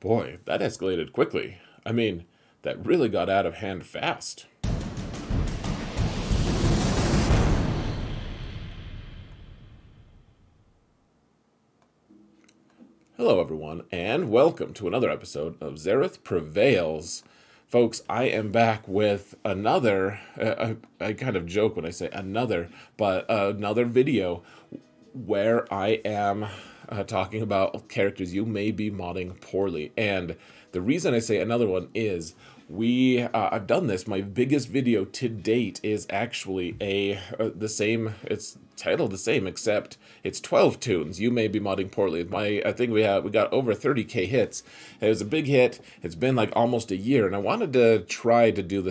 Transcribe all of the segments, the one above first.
Boy, that escalated quickly. I mean, that really got out of hand fast. Hello, everyone, and welcome to another episode of Zareth Prevails. Folks, I am back with another, I kind of joke when I say another, but another video where I am talking about characters you may be modding poorly. And the reason I say another one is I've done this. My biggest video to date is actually the same. It's titled the same, except it's 12 tunes. You may be modding poorly. I think we got over 30k hits. It was a big hit. It's been like almost a year, and I wanted to try to do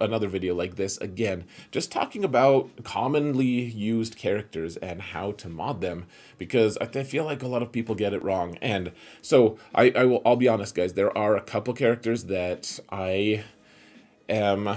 another video like this again, just talking about commonly used characters and how to mod them, because I feel like a lot of people get it wrong. And so I'll be honest, guys. There are a couple characters that I am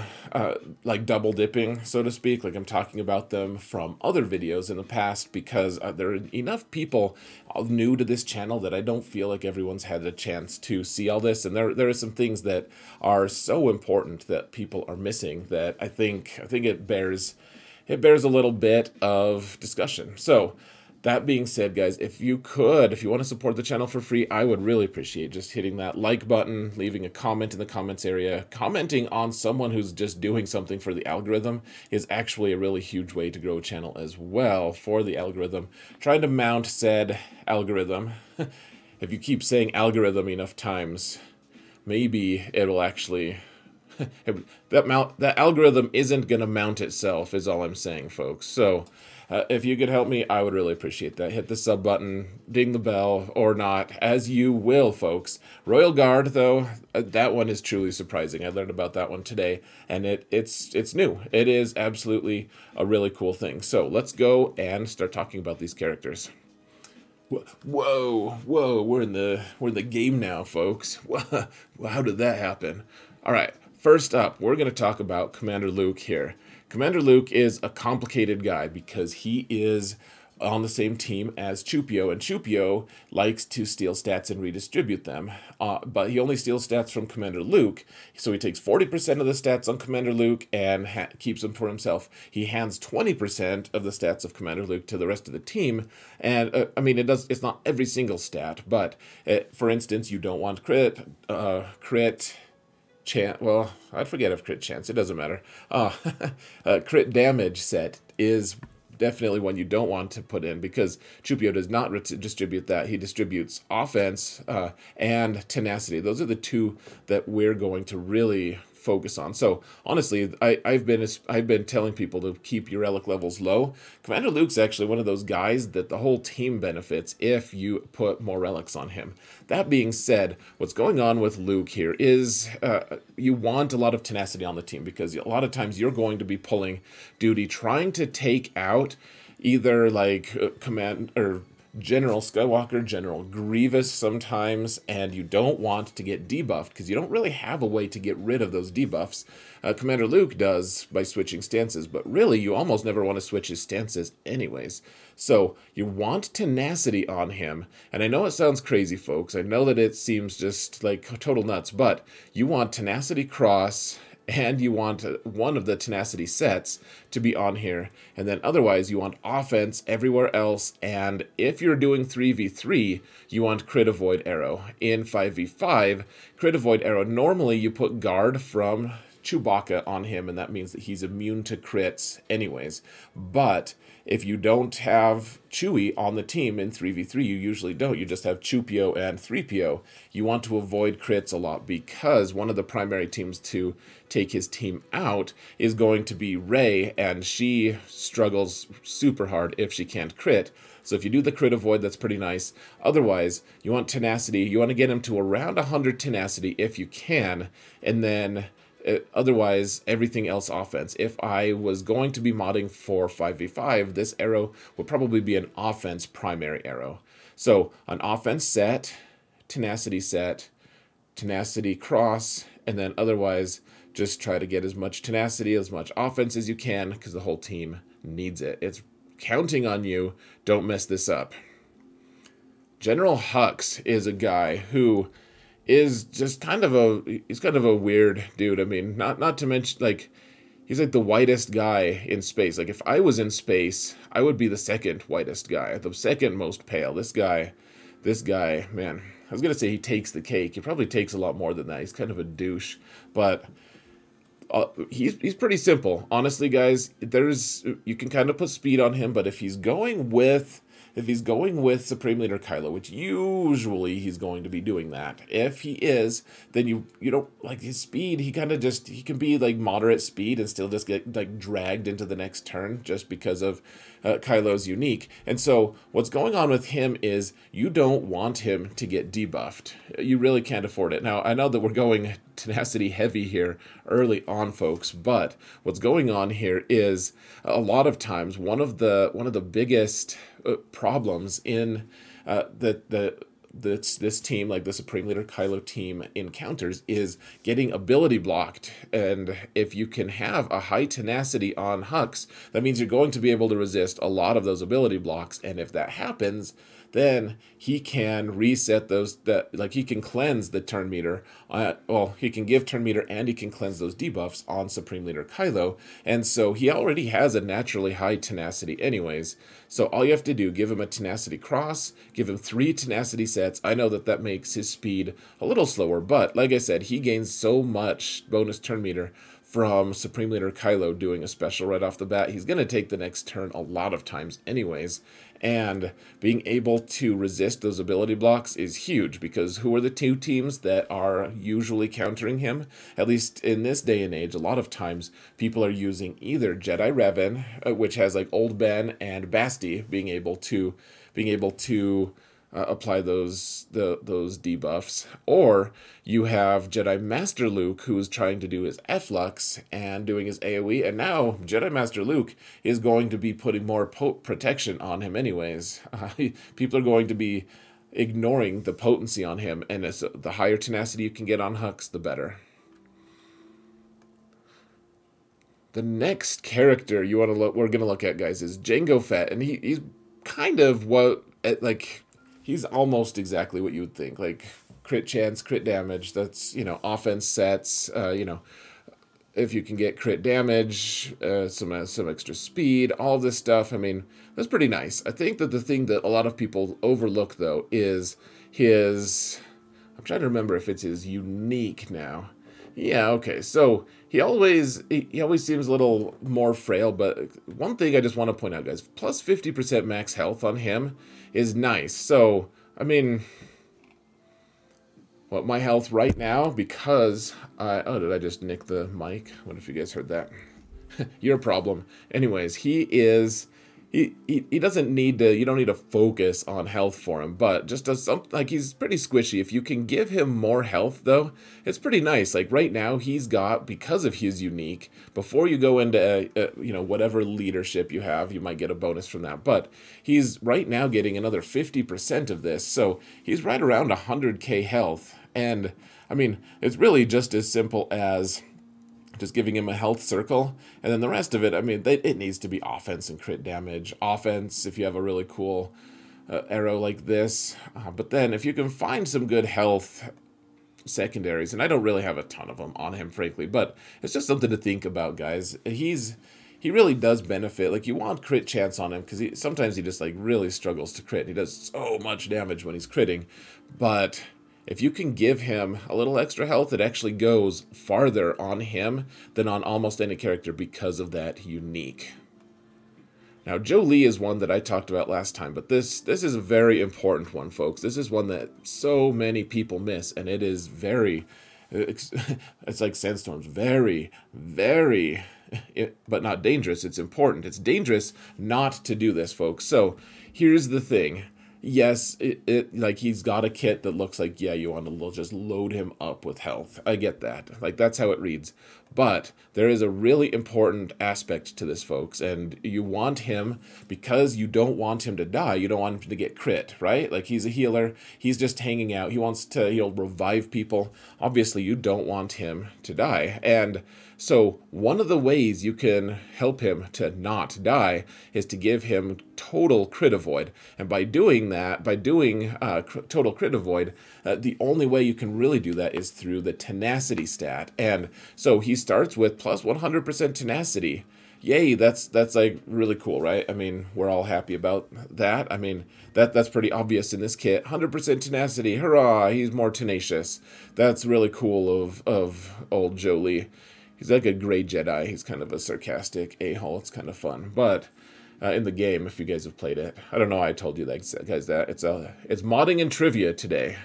like double dipping, so to speak. Like, I'm talking about them from other videos in the past because there are enough people new to this channel that I don't feel like everyone's had a chance to see all this. And there are some things that are so important that people are missing that I think it bears a little bit of discussion. So that being said, guys, if you want to support the channel for free, I would really appreciate just hitting that like button, leaving a comment in the comments area. Commenting on someone who's just doing something for the algorithm is actually a really huge way to grow a channel as well for the algorithm. Trying to mount said algorithm. If you keep saying algorithm enough times, maybe it'll actually... that algorithm isn't going to mount itself, is all I'm saying, folks. So if you could help me, I would really appreciate that. Hit the sub button, ding the bell, or not, as you will, folks. Royal Guard, though, that one is truly surprising. I learned about that one today, and it's new. It is absolutely a really cool thing. So let's go and start talking about these characters. Whoa, we're in the game now, folks. How did that happen? All right. First up, we're going to talk about Commander Luke here. Commander Luke is a complicated guy because he is on the same team as Chupio, and Chupio likes to steal stats and redistribute them, but he only steals stats from Commander Luke, so he takes 40% of the stats on Commander Luke and keeps them for himself. He hands 20% of the stats of Commander Luke to the rest of the team, and I mean, it's not every single stat, but for instance, you don't want crit, chance. Well, I'd forget if crit chance. It doesn't matter. Crit damage set is definitely one you don't want to put in because Chupio does not distribute that. He distributes offense and tenacity. Those are the two that we're going to really focus on. So honestly, I've been telling people to keep your relic levels low. Commander Luke's actually one of those guys that the whole team benefits if you put more relics on him. That being said, what's going on with Luke here is you want a lot of tenacity on the team because a lot of times you're going to be pulling duty trying to take out either like command or General Skywalker, General Grievous sometimes, and you don't want to get debuffed because you don't really have a way to get rid of those debuffs. Commander Luke does by switching stances, but really you almost never want to switch his stances anyways. So you want tenacity on him, and I know it sounds crazy, folks. I know that it seems just like total nuts, but you want tenacity cross, and you want one of the tenacity sets to be on here, and then otherwise you want offense everywhere else. And if you're doing 3v3, you want crit avoid arrow. In 5v5, crit avoid arrow, normally you put guard from Chewbacca on him, and that means that he's immune to crits anyways. But if you don't have Chewie on the team in 3v3, you usually don't. You just have Chupio and 3PO. You want to avoid crits a lot because one of the primary teams to take his team out is going to be Rey, and she struggles super hard if she can't crit. So if you do the crit avoid, that's pretty nice. Otherwise, you want tenacity. You want to get him to around 100 tenacity if you can, and then otherwise, everything else offense. If I was going to be modding for 5v5, this arrow would probably be an offense primary arrow. So an offense set, tenacity cross, and then otherwise just try to get as much tenacity, as much offense as you can because the whole team needs it. It's counting on you. Don't mess this up. General Hux is a guy who is just he's kind of a weird dude. I mean, not to mention like he's like the whitest guy in space. Like if I was in space, I would be the second whitest guy, the second most pale. This guy, man. I was gonna say he takes the cake. He probably takes a lot more than that. He's kind of a douche, but he's pretty simple, honestly, guys. You can kind of put speed on him, but if he's going with Supreme Leader Kylo, which usually he's going to be doing that. If he is, then you don't like his speed. He can be like moderate speed and still just get like dragged into the next turn just because of Kylo's unique. And so what's going on with him is you don't want him to get debuffed. You really can't afford it. Now, I know that we're going tenacity heavy here early on, folks, but what's going on here is a lot of times one of the biggest problems in this team, like the Supreme Leader Kylo team encounters, is getting ability blocked. And if you can have a high tenacity on Hux, that means you're going to be able to resist a lot of those ability blocks. And if that happens, then he can reset he can cleanse the turn meter. He can give turn meter and he can cleanse those debuffs on Supreme Leader Kylo. And so he already has a naturally high tenacity anyways. So all you have to do, give him a tenacity cross, give him 3 tenacity sets. I know that makes his speed a little slower, but like I said, he gains so much bonus turn meter from Supreme Leader Kylo doing a special right off the bat. He's going to take the next turn a lot of times anyways, and being able to resist those ability blocks is huge, because who are the 2 teams that are usually countering him? At least in this day and age, a lot of times people are using either Jedi Revan, which has like Old Ben and Basti being able to apply those debuffs, or you have Jedi Master Luke, who is trying to do his Efflux and doing his AoE, and now Jedi Master Luke is going to be putting more protection on him anyways. People are going to be ignoring the potency on him, and the higher tenacity you can get on Hux, the better. The next character we're gonna look at, guys, is Jango Fett, and he's kind of he's almost exactly what you would think. Like crit chance, crit damage. That's, offense sets. If you can get crit damage, some extra speed, all this stuff. I mean, that's pretty nice. I think that the thing that a lot of people overlook, though, is his... I'm trying to remember if it's his unique now. Yeah, okay. So he always seems a little more frail, but one thing I just want to point out, guys, plus 50% max health on him is nice. So, I mean, what my health right now, because did I just nick the mic? I wonder if you guys heard that. Your problem. Anyways, he doesn't need to, you don't need to focus on health for him, but just does something, like, he's pretty squishy. If you can give him more health, though, it's pretty nice. Like, right now, he's got, because of his unique, before you go into, whatever leadership you have, you might get a bonus from that, but he's right now getting another 50% of this, so he's right around 100k health, and, I mean, it's really just as simple as just giving him a health circle, and then the rest of it, I mean, it needs to be offense and crit damage. Offense, if you have a really cool arrow like this, but then if you can find some good health secondaries, and I don't really have a ton of them on him, frankly, but it's just something to think about, guys. He really does benefit. Like, you want crit chance on him, because sometimes he just, like, really struggles to crit. He does so much damage when he's critting, but if you can give him a little extra health, it actually goes farther on him than on almost any character because of that unique. Now, Jolie is one that I talked about last time, but this is a very important one, folks. This is one that so many people miss, and it is it's like sandstorms, very, very, but not dangerous. It's important. It's dangerous not to do this, folks. So here's the thing. Yes, like, he's got a kit that looks like, yeah, you want to just load him up with health. I get that. Like, that's how it reads. But there is a really important aspect to this, folks, and you want him because you don't want him to die. You don't want him to get crit, right? Like, he's a healer. He's just hanging out. He'll revive people. Obviously, you don't want him to die. And so one of the ways you can help him to not die is to give him total crit avoid. And by doing that, total crit avoid, the only way you can really do that is through the tenacity stat. And so he starts with plus 100% tenacity. Yay, that's like really cool, right? I mean, we're all happy about that. I mean, that's pretty obvious in this kit. 100% tenacity, hurrah, he's more tenacious. That's really cool of old Jolie. He's like a gray Jedi. He's kind of a sarcastic a-hole. It's kind of fun. But in the game, if you guys have played it, I don't know why I told you that, guys. That it's modding and trivia today.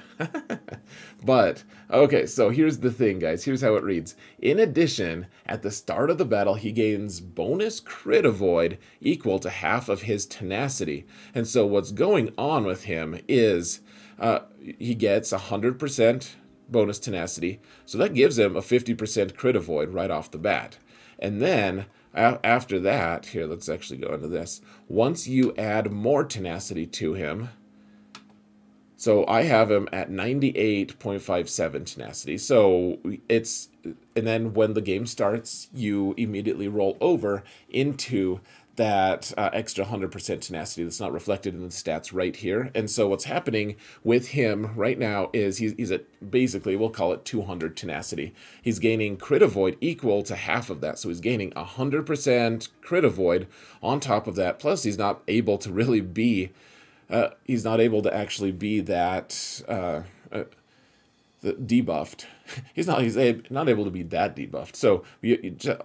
But okay, so here's the thing, guys. Here's how it reads. In addition, at the start of the battle, he gains bonus crit avoid equal to half of his tenacity. And so what's going on with him is he gets 100% bonus tenacity, so that gives him a 50% crit avoid right off the bat. And then after that, here, let's actually go into this. Once you add more tenacity to him, so I have him at 98.57 tenacity. So and then when the game starts, you immediately roll over into that extra 100% tenacity that's not reflected in the stats right here. And so what's happening with him right now is he's at, basically, we'll call it 200 tenacity. He's gaining crit avoid equal to half of that. So he's gaining 100% crit avoid on top of that. Plus, he's not able to really be, he's not able to actually be that debuffed. He's not able to be that debuffed. So,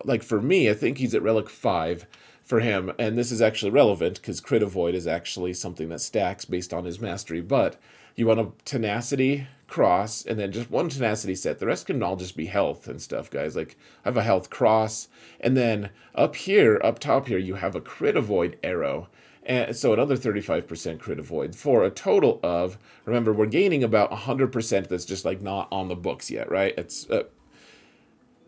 like for me, I think he's at Relic 5 for him, and this is actually relevant because crit avoid is actually something that stacks based on his mastery. But you want a tenacity cross and then just one tenacity set. The rest can all just be health and stuff, guys. Like, I have a health cross, and then up top here, you have a crit avoid arrow. And so another 35% crit avoid for a total of, remember, we're gaining about 100% that's just like not on the books yet, right? It's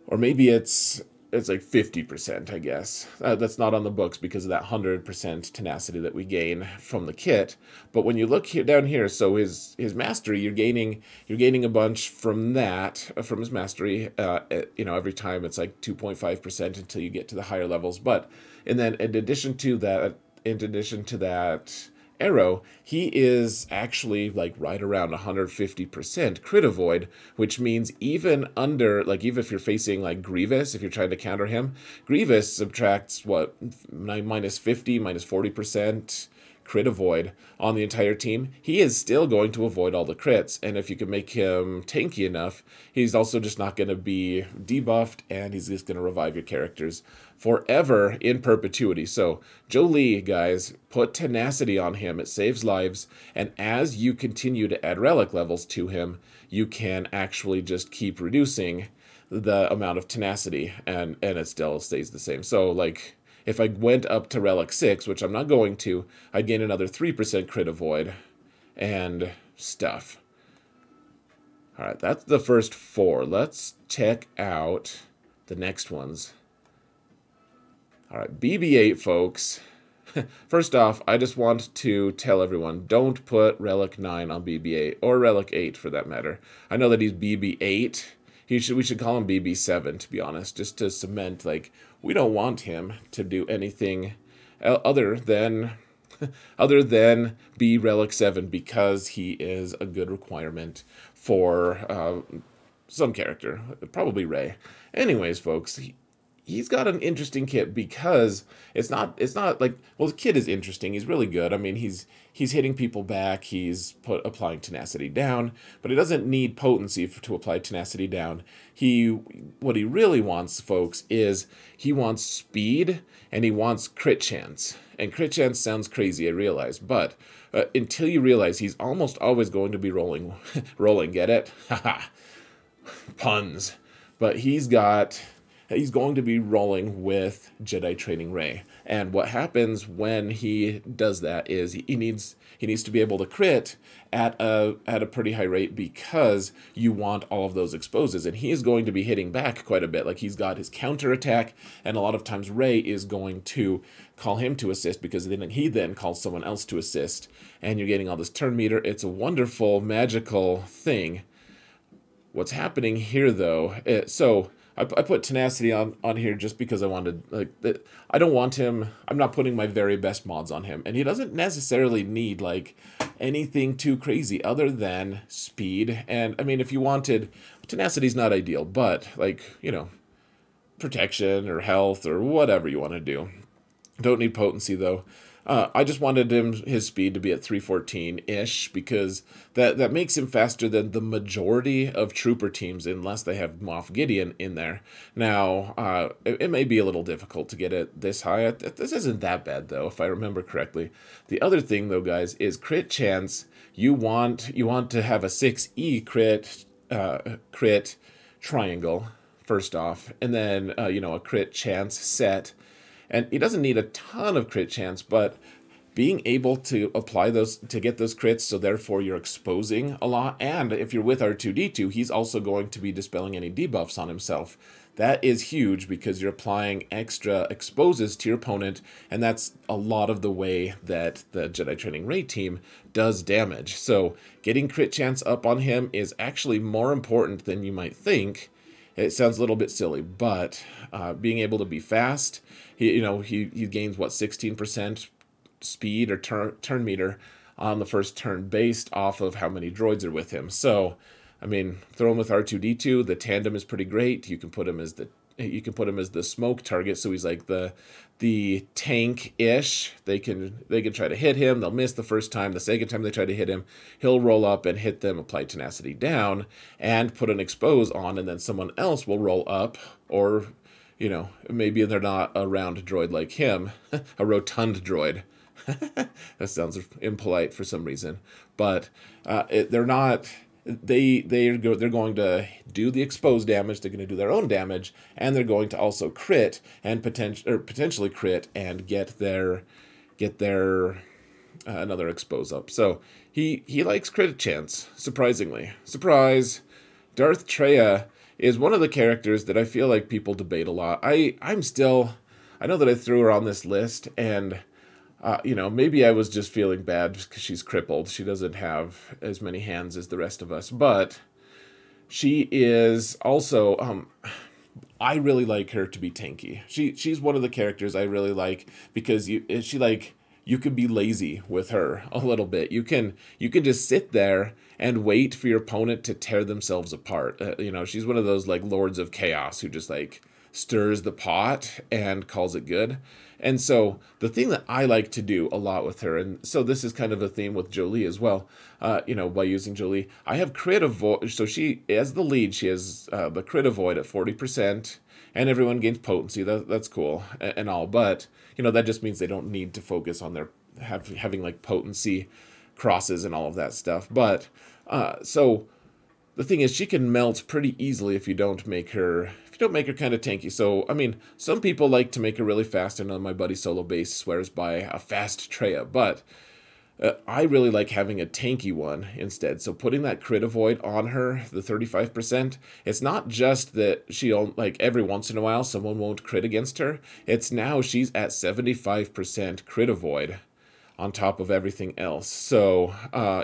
or maybe it's like 50%, I guess. That's not on the books because of that 100% tenacity that we gain from the kit. But when you look here, down here, so his mastery, you're gaining a bunch from that, from his mastery. Every time it's like 2.5% until you get to the higher levels. But and then in addition to that arrow, he is actually like right around 150% crit avoid, which means even if you're facing like Grievous, if you're trying to counter him, Grievous subtracts what, minus 50, minus 40% crit avoid on the entire team. He is still going to avoid all the crits, and if you can make him tanky enough, he's also just not going to be debuffed, and he's just going to revive your characters forever in perpetuity. So Jolie, guys, put tenacity on him. It saves lives, and as you continue to add relic levels to him, you can actually just keep reducing the amount of tenacity, and it still stays the same. So like, if I went up to Relic 6, which I'm not going to, I'd gain another 3% crit avoid and stuff. All right, that's the first 4. Let's check out the next ones. All right, BB-8, folks. First off, I just want to tell everyone, don't put Relic 9 on BB-8, or Relic 8 for that matter. I know that he's BB-8. We should call him BB-7, to be honest, just to cement, like, we don't want him to do anything other than be Relic 7 because he is a good requirement for some character, probably Rey. Anyways, folks, he's got an interesting kit because it's not like, well, the kit is interesting. He's really good. I mean, he's hitting people back. He's applying tenacity down, but he doesn't need potency to apply tenacity down. What he really wants, folks, is he wants speed and he wants crit chance. And crit chance sounds crazy, I realize, but until you realize he's almost always going to be rolling, get it? Haha, puns. But he's got he's going to be rolling with Jedi training Rey. And what happens when he does that is he needs to be able to crit at a pretty high rate, because you want all of those exposes, and he is going to be hitting back quite a bit. Like, he's got his counter attack, and a lot of times Rey is going to call him to assist, because then he calls someone else to assist, and you're getting all this turn meter. It's a wonderful, magical thing. What's happening here, though, so I put tenacity on here just because I wanted, like, I don't want him, I'm not putting my very best mods on him, and he doesn't necessarily need, like, anything too crazy other than speed. And, I mean, if you wanted, tenacity's not ideal, but, like, you know, protection or health or whatever you want to do. Don't need potency, though. I just wanted his speed to be at 314-ish, because that makes him faster than the majority of trooper teams, unless they have Moff Gideon in there. Now, it may be a little difficult to get it this high. This isn't that bad, though, if I remember correctly. The other thing, though, guys, is crit chance. You want to have a 6E crit triangle, first off, and then, you know, a crit chance set. And he doesn't need a ton of crit chance, but being able to apply those to get those crits, so therefore you're exposing a lot. And if you're with R2-D2, he's also going to be dispelling any debuffs on himself. That is huge, because you're applying extra exposes to your opponent, and that's a lot of the way that the Jedi Training Rey team does damage. So getting crit chance up on him is actually more important than you might think. It sounds a little bit silly, but being able to be fast, he gains, what, 16% speed or turn meter on the first turn based off of how many droids are with him. So, I mean, throw him with R2-D2. The tandem is pretty great. You can put him as the smoke target, so he's like the tank-ish. They can try to hit him. They'll miss the first time. The second time they try to hit him, he'll roll up and hit them, apply tenacity down, and put an expose on, and then someone else will roll up, or, you know, maybe they're not a round droid like him, a rotund droid. That sounds impolite for some reason, but they're not. They're going to do the exposed damage. They're going to do their own damage, and they're going to also crit and potentially crit and get their another expose up. So he likes crit chance. Surprisingly, surprise. Darth Treya is one of the characters that I feel like people debate a lot. I know that I threw her on this list, and you know, maybe I was just feeling bad because she's crippled. She doesn't have as many hands as the rest of us, but she is also, I really like her to be tanky. She's one of the characters I really like, because you could be lazy with her a little bit. You can just sit there and wait for your opponent to tear themselves apart. You know, she's one of those, like, lords of chaos who just, like, stirs the pot and calls it good. And so the thing that I like to do a lot with her, and so this is kind of a theme with Jolie as well, you know, by using Jolie, I have crit avoid. So she, as the lead, she has the crit avoid at 40%, and everyone gains potency. That's cool and all, but, you know, that just means they don't need to focus on their having like potency crosses and all of that stuff. But so the thing is, she can melt pretty easily if you don't make her kind of tanky. So, I mean, some people like to make her really fast, and my buddy Solo Base swears by a fast Treya, but I really like having a tanky one instead. So putting that crit avoid on her, the 35%, it's not just that she'll, like, every once in a while someone won't crit against her. It's now she's at 75% crit avoid on top of everything else. So,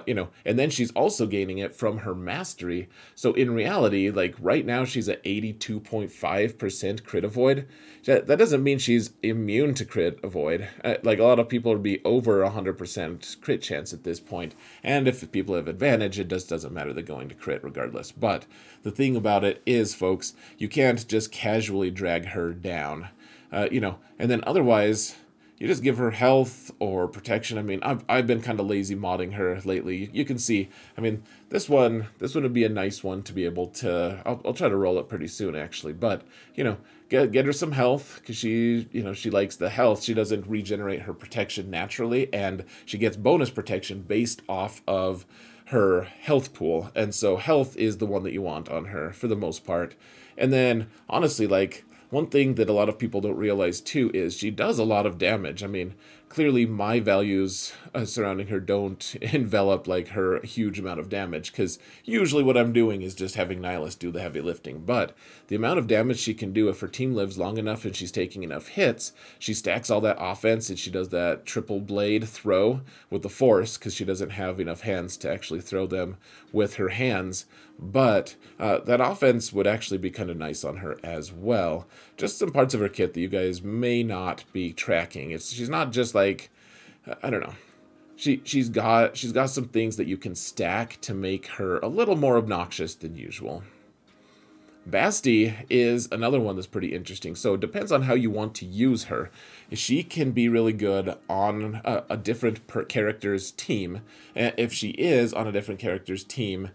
you know, and then she's also gaining it from her mastery. So in reality, like, right now she's at 82.5% crit avoid. That doesn't mean she's immune to crit avoid. Like, a lot of people would be over 100% crit chance at this point. And if people have advantage, it doesn't matter. They're going to crit regardless. But the thing about it is, folks, you can't just casually drag her down. You know, and then otherwise, you just give her health or protection. I mean, I've been kind of lazy modding her lately. You can see, I mean, this one would be a nice one to be able to, I'll try to roll it pretty soon, actually. But, you know, get her some health, because she, you know, she likes the health. She doesn't regenerate her protection naturally, and she gets bonus protection based off of her health pool. And so health is the one that you want on her for the most part. And then, honestly, like, one thing that a lot of people don't realize too is she does a lot of damage. I mean, clearly my values surrounding her don't envelop like her huge amount of damage, because usually what I'm doing is just having Nihilus do the heavy lifting. But the amount of damage she can do if her team lives long enough and she's taking enough hits, she stacks all that offense and she does that triple blade throw with the force, because she doesn't have enough hands to actually throw them with her hands. But that offense would actually be kind of nice on her as well. Just some parts of her kit that you guys may not be tracking. She's not just like, I don't know. She's got some things that you can stack to make her a little more obnoxious than usual. Basti is another one that's pretty interesting. So it depends on how you want to use her. She can be really good on a different character's team. If she is on a different character's team,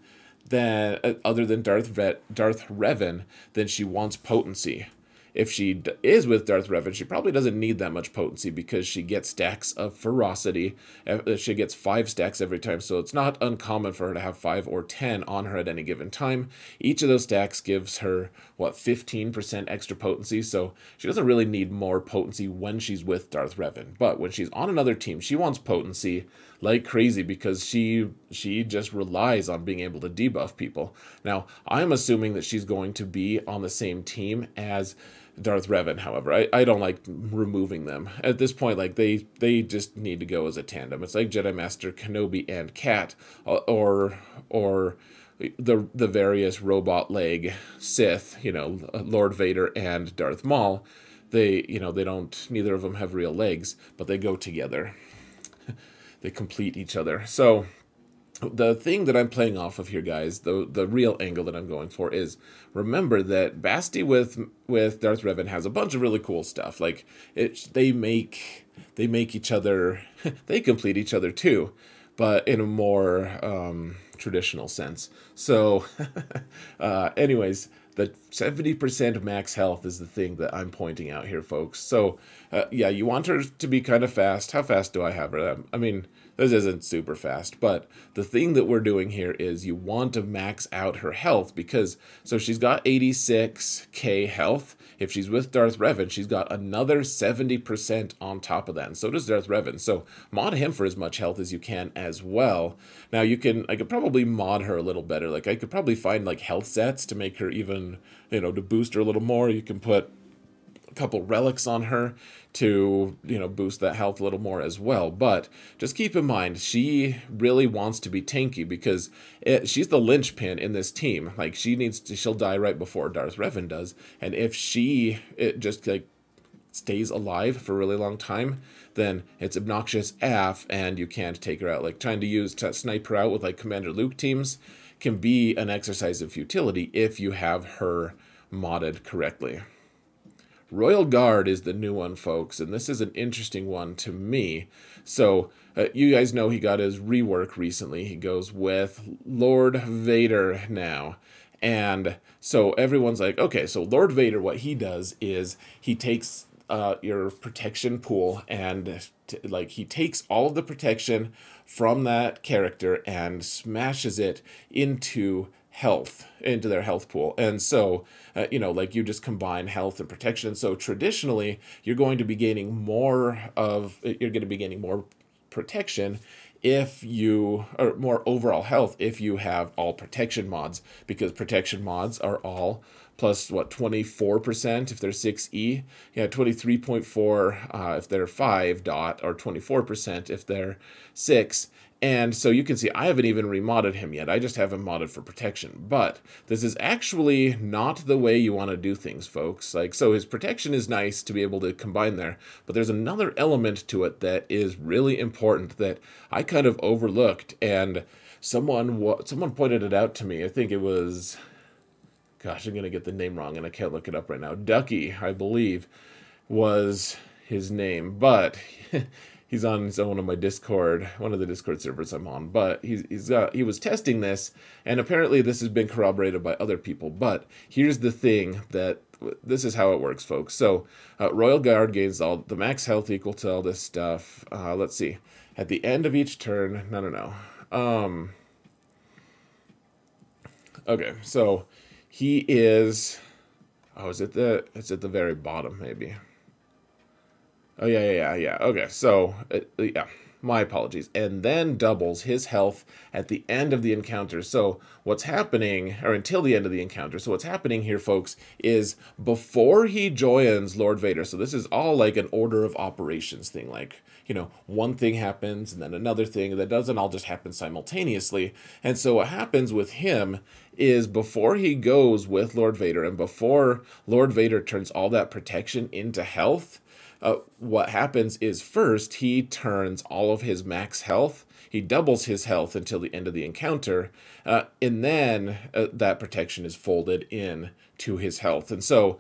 then other than Darth Revan, then she wants potency. If she is with Darth Revan, she probably doesn't need that much potency because she gets stacks of ferocity. She gets 5 stacks every time, so it's not uncommon for her to have 5 or 10 on her at any given time. Each of those stacks gives her, what, 15% extra potency, so she doesn't really need more potency when she's with Darth Revan. But when she's on another team, she wants potency like crazy because she just relies on being able to debuff people. Now, I'm assuming that she's going to be on the same team as Darth Revan, however. I don't like removing them. At this point, like, they just need to go as a tandem. It's like Jedi Master Kenobi and Cat, or the various robot leg Sith, Lord Vader and Darth Maul. Neither of them have real legs, but they go together. They complete each other. So the thing that I'm playing off of here, guys, the real angle that I'm going for is, remember that Basti with Darth Revan has a bunch of really cool stuff. Like, they make each other, they complete each other too, but in a more traditional sense. So anyways, the 70% max health is the thing that I'm pointing out here, folks. So, yeah, you want her to be kind of fast. How fast do I have her? I mean, this isn't super fast, but the thing that we're doing here is you want to max out her health because, so she's got 86k health. If she's with Darth Revan, she's got another 70% on top of that, and so does Darth Revan. So mod him for as much health as you can as well. Now I could probably mod her a little better. Like, I could probably find like health sets to make her even, to boost her a little more. You can put a couple relics on her to, boost that health a little more as well. But just keep in mind, she really wants to be tanky because she's the linchpin in this team. Like, she'll die right before Darth Revan does. And if it just like stays alive for a really long time, then it's obnoxious AF and you can't take her out. Like, trying to snipe her out with like Commander Luke teams can be an exercise of futility if you have her modded correctly. Royal Guard is the new one, folks, and this is an interesting one to me. So, you guys know he got his rework recently. He goes with Lord Vader now. And so everyone's like, okay, so Lord Vader, what he does is he takes your protection pool and he takes all of the protection from that character and smashes it into their health pool. And so, you just combine health and protection. So traditionally, you're going to be gaining more protection or more overall health if you have all protection mods, because protection mods are all plus, 24% if they're 6E, 23.4 if they're 5 dot, or 24% if they're 6. And so you can see I haven't even remodded him yet. I just have him modded for protection. But this is actually not the way you want to do things, folks. Like, so his protection is nice to be able to combine there, but there's another element to it that is really important that I kind of overlooked, and someone pointed it out to me. I think it was, gosh, I'm going to get the name wrong and I can't look it up right now. Ducky, I believe, was his name, but he's on one of my Discord, one of the Discord servers I'm on. But he was testing this, and apparently this has been corroborated by other people. But here's the thing, that this is how it works, folks. So Royal Guard gains all the max health equal to all this stuff. Let's see, at the end of each turn. Okay, so he is. Oh, it's at the very bottom, maybe. Oh, yeah. Okay, so, yeah, my apologies. And then doubles his health at the end of the encounter. So, what's happening, or until the end of the encounter, so what's happening here, folks, is before he joins Lord Vader, so this is all like an order of operations thing, like, you know, one thing happens, and then another thing, and that doesn't all just happen simultaneously. And so, what happens with him is before he goes with Lord Vader, and before Lord Vader turns all that protection into health, what happens is first he turns all of his max health. He doubles his health until the end of the encounter, and then that protection is folded in to his health. And so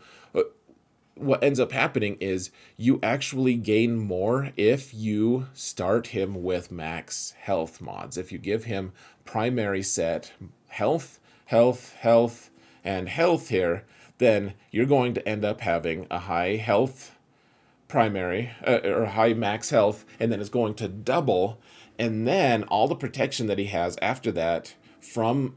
what ends up happening is you actually gain more if you start him with max health mods. If you give him primary set health, and health here, then you're going to end up having a high health primary or high max health, and then it's going to double, and then all the protection that he has after that from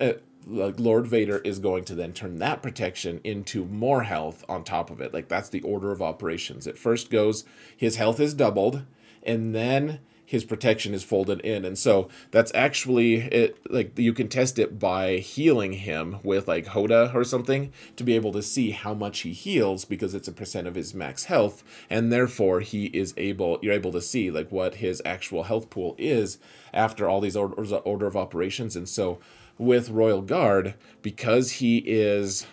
like Lord Vader is going to then turn that protection into more health on top of it. Like, that's the order of operations. It first goes, his health is doubled, and then his protection is folded in. And so that's actually it. Like, you can test it by healing him with like Hoda or something to be able to see how much he heals, because it's a percent of his max health, and therefore you're able to see like what his actual health pool is after all these order of operations. And so with Royal Guard, because he is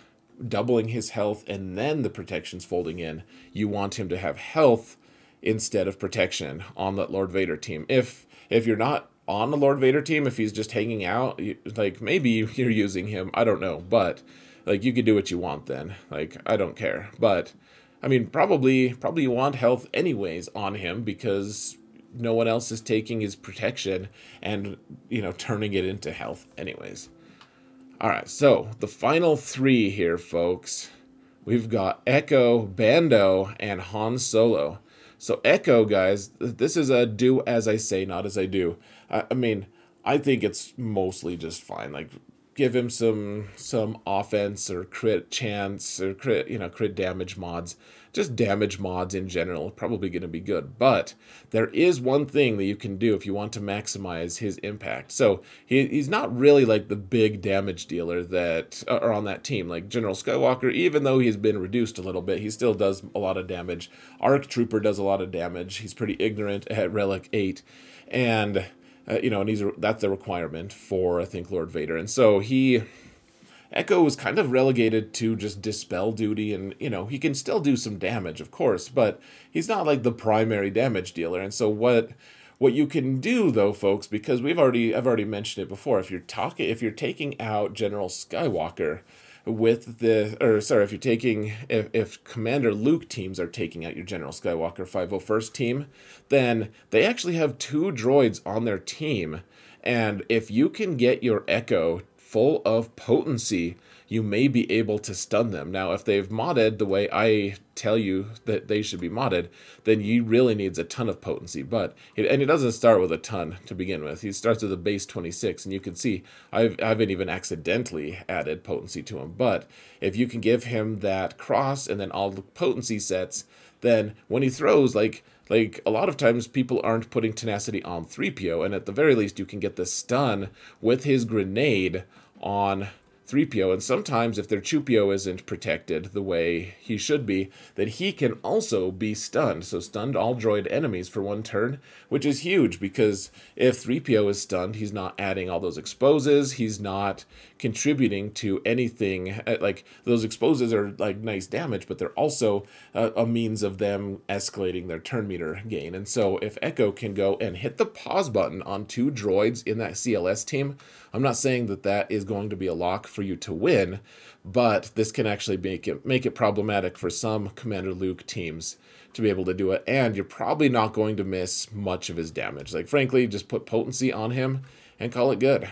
doubling his health and then the protection's folding in, you want him to have health instead of protection on that Lord Vader team. If you're not on the Lord Vader team, if he's just hanging out, like, maybe you're using him, I don't know, but like, you could do what you want then. Like, I don't care. But I mean, probably you want health anyways on him, because no one else is taking his protection and, you know, turning it into health anyways. All right, so the final three here, folks. We've got Echo, Bando, and Han Solo. So Echo, guys, this is a do as I say, not as I do. I mean, I think it's mostly just fine. Like, give him some offense or crit chance or crit damage mods. Just damage mods in general, probably going to be good. But there is one thing that you can do if you want to maximize his impact. So he's not really like the big damage dealer that are on that team. Like General Skywalker, even though he's been reduced a little bit, he still does a lot of damage. ARC Trooper does a lot of damage. He's pretty ignorant at Relic 8. And, and that's the requirement for, I think, Lord Vader. And so Echo is kind of relegated to just dispel duty, and, he can still do some damage, of course, but he's not like the primary damage dealer. And so what you can do, though, folks, because I've already mentioned it before, if you're taking out General Skywalker if Commander Luke teams are taking out your General Skywalker 501st team, then they actually have 2 droids on their team, and if you can get your Echo full of potency, you may be able to stun them. Now, if they've modded the way I tell you that they should be modded, then he really needs a ton of potency. But it doesn't start with a ton to begin with. He starts with a base 26, and you can see I haven't even accidentally added potency to him. But if you can give him that cross and then all the potency sets, then when he throws, like a lot of times people aren't putting tenacity on 3PO, and at the very least you can get the stun with his grenade on 3PO, and sometimes if their Chupio isn't protected the way he should be, then he can also be stunned. So stunned all droid enemies for 1 turn, which is huge, because if 3PO is stunned, he's not adding all those exposes, he's not contributing to anything. Like, those exposes are like nice damage, but they're also a means of them escalating their turn meter gain. And so if Echo can go and hit the pause button on 2 droids in that CLS team, I'm not saying that is going to be a lock for you to win, but this can actually make it problematic for some Commander Luke teams to be able to do it, and you're probably not going to miss much of his damage. Like, frankly, just put potency on him and call it good.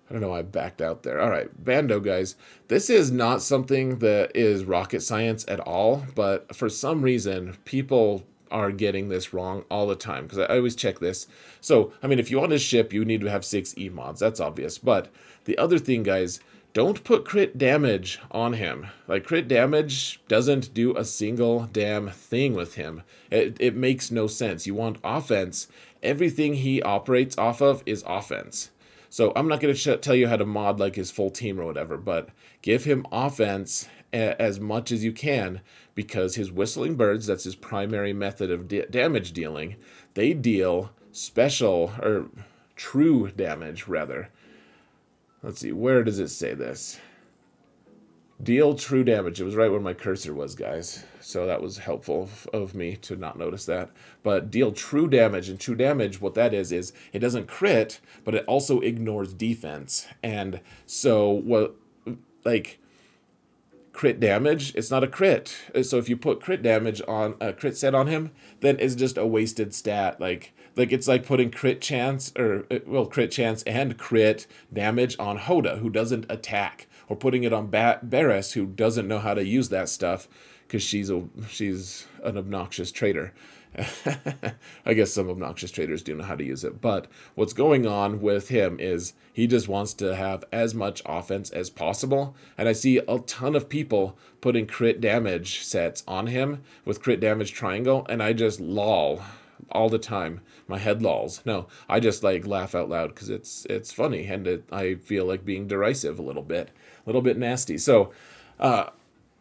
I don't know why I backed out there. All right, Bando, guys. This is not something that is rocket science at all, but for some reason, people are getting this wrong all the time, because I always check this. So, I mean, if you want to ship, you need to have 6 E mods. That's obvious. But the other thing, guys, don't put crit damage on him. Like, crit damage doesn't do a single damn thing with him. It makes no sense. You want offense. Everything he operates off of is offense. So I'm not going to tell you how to mod like his full team or whatever, but give him offense as much as you can, because his whistling birds, that's his primary method of damage dealing, they deal special, or true damage, rather. Let's see, where does it say this? Deal true damage. It was right where my cursor was, guys. So that was helpful of me to not notice that. But deal true damage. And true damage, what that is it doesn't crit, but it also ignores defense. And so, what, like, crit damage, it's not a crit. So if you put crit damage on a crit set on him, then it's just a wasted stat. Like it's like putting crit chance, or, well, crit chance and crit damage on Hoda, who doesn't attack, or putting it on Barris, who doesn't know how to use that stuff because she's an obnoxious traitor. I guess some obnoxious traders do know how to use it, but what's going on with him is he just wants to have as much offense as possible, and I see a ton of people putting crit damage sets on him with crit damage triangle, and I just lol all the time. My head lolls. No, I just like laugh out loud because it's funny, and I feel like being derisive a little bit nasty. So,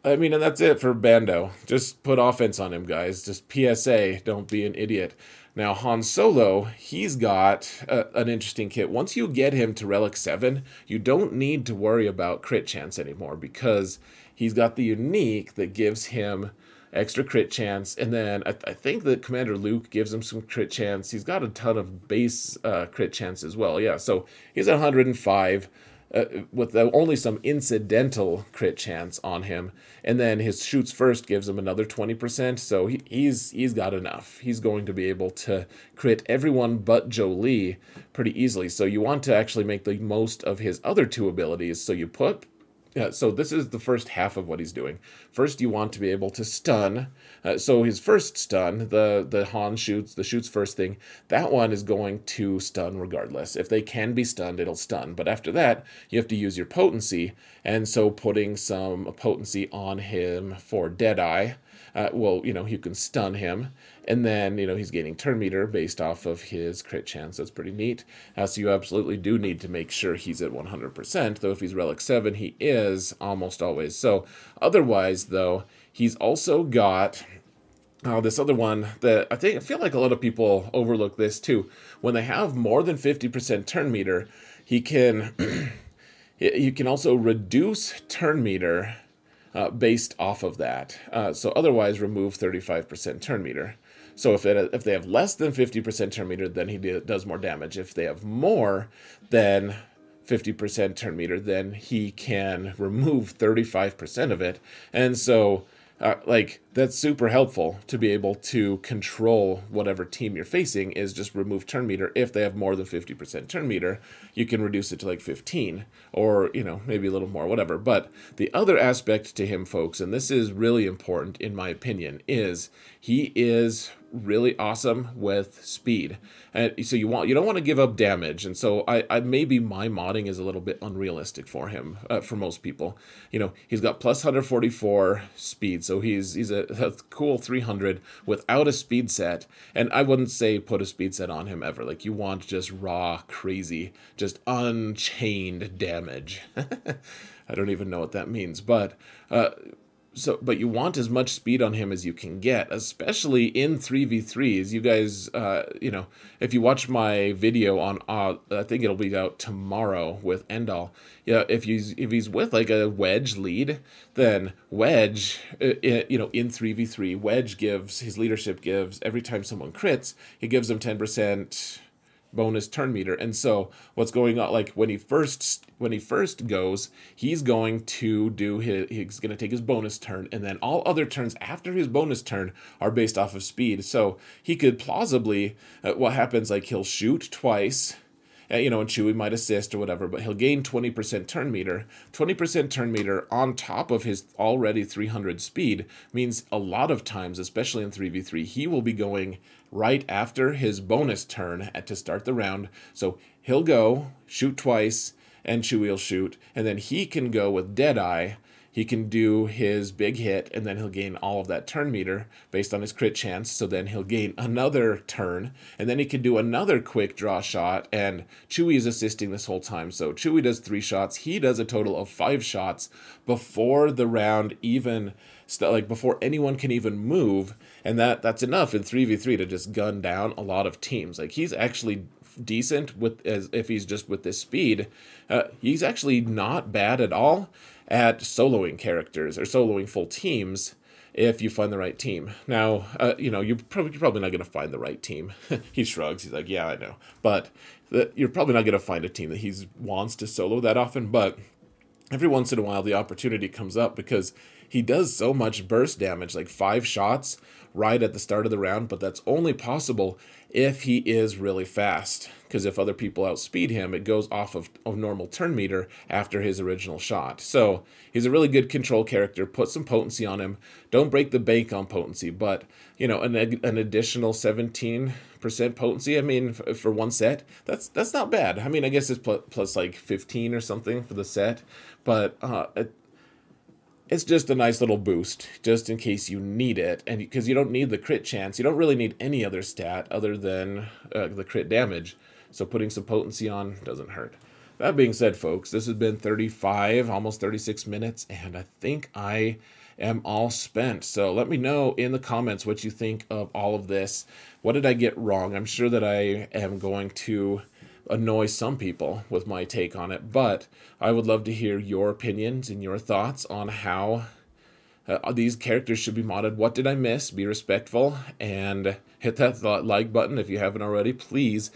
I mean, and that's it for Bando. Just put offense on him, guys. Just PSA, don't be an idiot. Now, Han Solo, he's got an interesting kit. Once you get him to Relic 7, you don't need to worry about crit chance anymore, because he's got the unique that gives him extra crit chance, and then I think that Commander Luke gives him some crit chance. He's got a ton of base crit chance as well. Yeah, so he's at 105. With only some incidental crit chance on him, and then his shoots first gives him another 20%, so he's got enough. He's going to be able to crit everyone but Jolie pretty easily, so you want to actually make the most of his other two abilities, so you put... so this is the first half of what he's doing. First, you want to be able to stun. So his first stun, the Han shoots, the shoots first thing, that one is going to stun regardless. If they can be stunned, it'll stun. But after that, you have to use your potency. And so putting some potency on him for Deadeye, well, you can stun him. And then, he's gaining turn meter based off of his crit chance. That's pretty neat. So you absolutely do need to make sure he's at 100%, though if he's Relic 7, he is almost always. So otherwise, though, he's also got this other one that I feel like a lot of people overlook this too. When they have more than 50% turn meter, he can, you can also reduce turn meter based off of that. So otherwise, remove 35% turn meter. So if they have less than 50% turn meter, then he does more damage. If they have more than 50% turn meter, then he can remove 35% of it. And so, that's super helpful to be able to control whatever team you're facing, is just remove turn meter. If they have more than 50% turn meter, you can reduce it to like 15 or, maybe a little more, whatever. But the other aspect to him, folks, and this is really important in my opinion, is he is really awesome with speed. And so you don't want to give up damage, and so I maybe my modding is a little bit unrealistic for him, for most people. He's got plus 144 speed, so he's a cool 300 without a speed set, and I wouldn't say put a speed set on him ever. Like, you want just raw, crazy, just unchained damage. I don't even know what that means, but but you want as much speed on him as you can get, especially in 3v3s. You guys, if you watch my video on, I think it'll be out tomorrow with Endall. Yeah, if he's with like a Wedge lead, then Wedge, in 3v3, Wedge his leadership gives, every time someone crits, he gives them 10% bonus turn meter. And so what's going on, like when he first goes, he's going to take his bonus turn, and then all other turns after his bonus turn are based off of speed. So he could plausibly, what happens, like he'll shoot twice, and Chewie might assist or whatever, but he'll gain 20% turn meter. 20% turn meter on top of his already 300 speed means a lot of times, especially in 3v3, he will be going right after his bonus turn to start the round. So he'll go, shoot twice, and Chewie will shoot, and then he can go with Deadeye. He can do his big hit, and then he'll gain all of that turn meter based on his crit chance. So then he'll gain another turn, and then he can do another quick draw shot, and Chewie is assisting this whole time. So Chewie does 3 shots. He does a total of 5 shots before the round even, like before anyone can even move, and that's enough in 3v3 to just gun down a lot of teams. Like, he's actually decent with, as if he's just with this speed. He's actually not bad at all at soloing characters or soloing full teams if you find the right team. Now, you know, you're probably not going to find the right team. He shrugs. He's like, yeah, I know. But you're probably not going to find a team that he wants to solo that often. But every once in a while, the opportunity comes up because he does so much burst damage, like 5 shots right at the start of the round, but that's only possible if he is really fast, because if other people outspeed him, it goes off of normal turn meter after his original shot. So he's a really good control character. Put some potency on him. Don't break the bank on potency, but, you know, an additional 17% potency, I mean, for one set, that's not bad. I mean, I guess it's plus like 15 or something for the set, but it's just a nice little boost, just in case you need it, and because you don't need the crit chance, you don't really need any other stat other than the crit damage, so putting some potency on doesn't hurt. That being said, folks, this has been 35, almost 36 minutes, and I think I am all spent. So let me know in the comments what you think of all of this. What did I get wrong? I'm sure that I am going to annoy some people with my take on it, but I would love to hear your opinions and your thoughts on how these characters should be modded. What did I miss? Be respectful and hit that like button if you haven't already, please.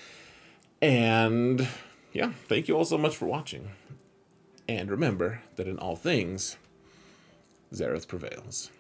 And yeah, thank you all so much for watching. And remember that in all things, Xaereth prevails.